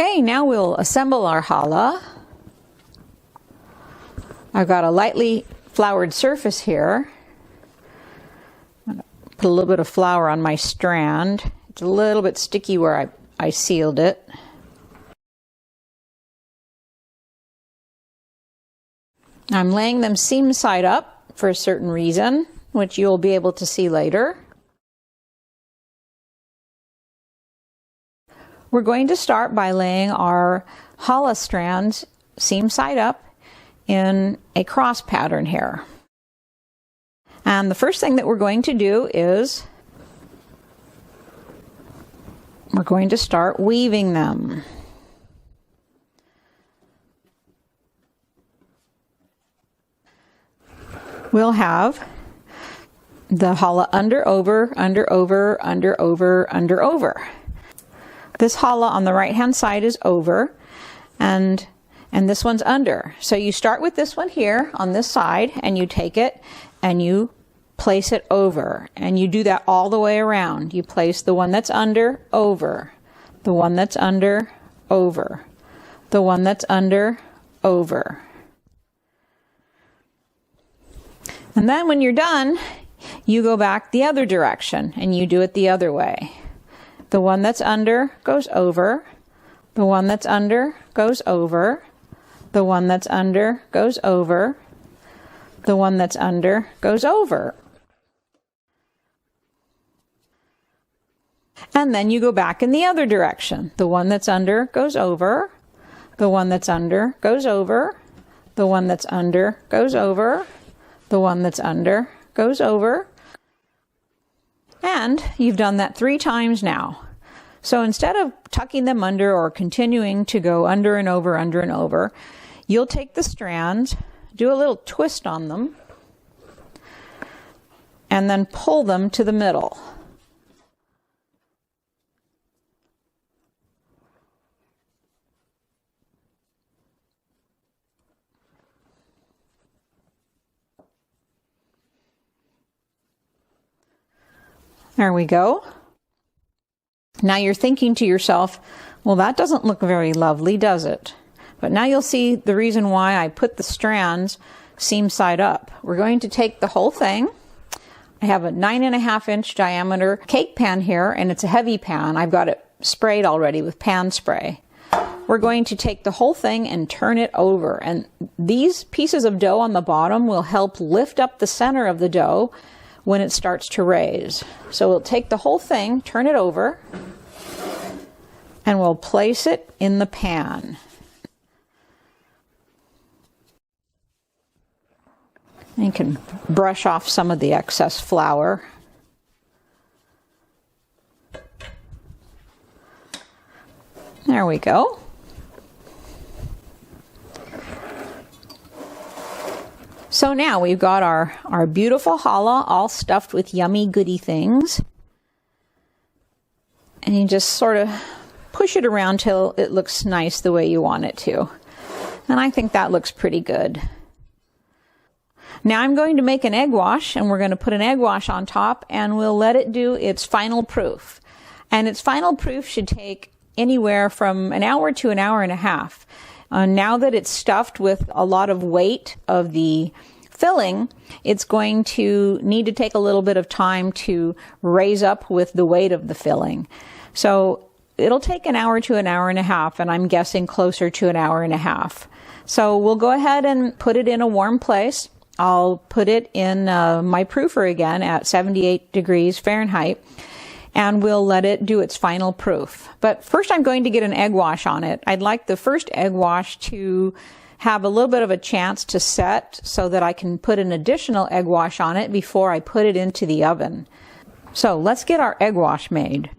Okay, now we'll assemble our challah. I've got a lightly floured surface here. Put a little bit of flour on my strand. It's a little bit sticky where I sealed it. I'm laying them seam side up for a certain reason, which you'll be able to see later. We're going to start by laying our challah strands seam side up in a cross pattern here. And the first thing that we're going to do is we're going to start weaving them. We'll have the challah under, over, under, over, under, over, under, over. This challah on the right hand side is over, and this one's under. So you start with this one here on this side, and you take it and you place it over, and you do that all the way around. You place the one that's under, over, the one that's under, over, the one that's under, over. And then when you're done, you go back the other direction and you do it the other way. The one that's under goes over, the one that's under goes over, the one that's under goes over, the one that's under goes over. And then you go back in the other direction. The one that's under goes over, the one that's under goes over, the one that's under goes over, the one that's under goes over. And you've done that 3 times now. So instead of tucking them under or continuing to go under and over, you'll take the strands, do a little twist on them, and then pull them to the middle. There we go. Now you're thinking to yourself, well, that doesn't look very lovely, does it? But now you'll see the reason why I put the strands seam side up. We're going to take the whole thing. I have a 9.5 inch diameter cake pan here, and it's a heavy pan. I've got it sprayed already with pan spray. We're going to take the whole thing and turn it over. And these pieces of dough on the bottom will help lift up the center of the dough when it starts to raise. So we'll take the whole thing, turn it over, and we'll place it in the pan. And you can brush off some of the excess flour. There we go. So now we've got our beautiful challah all stuffed with yummy goody things. And you just sort of push it around till it looks nice the way you want it to. And I think that looks pretty good. Now I'm going to make an egg wash, and we're going to put an egg wash on top, and we'll let it do its final proof. And its final proof should take anywhere from an hour to an hour and a half. Now that it's stuffed with a lot of weight of the filling, it's going to need to take a little bit of time to raise up with the weight of the filling. So it'll take an hour to an hour and a half, and I'm guessing closer to an hour and a half. So we'll go ahead and put it in a warm place. I'll put it in my proofer again at 78 degrees Fahrenheit. And we'll let it do its final proof. But first I'm going to get an egg wash on it. I'd like the first egg wash to have a little bit of a chance to set so that I can put an additional egg wash on it before I put it into the oven. So let's get our egg wash made.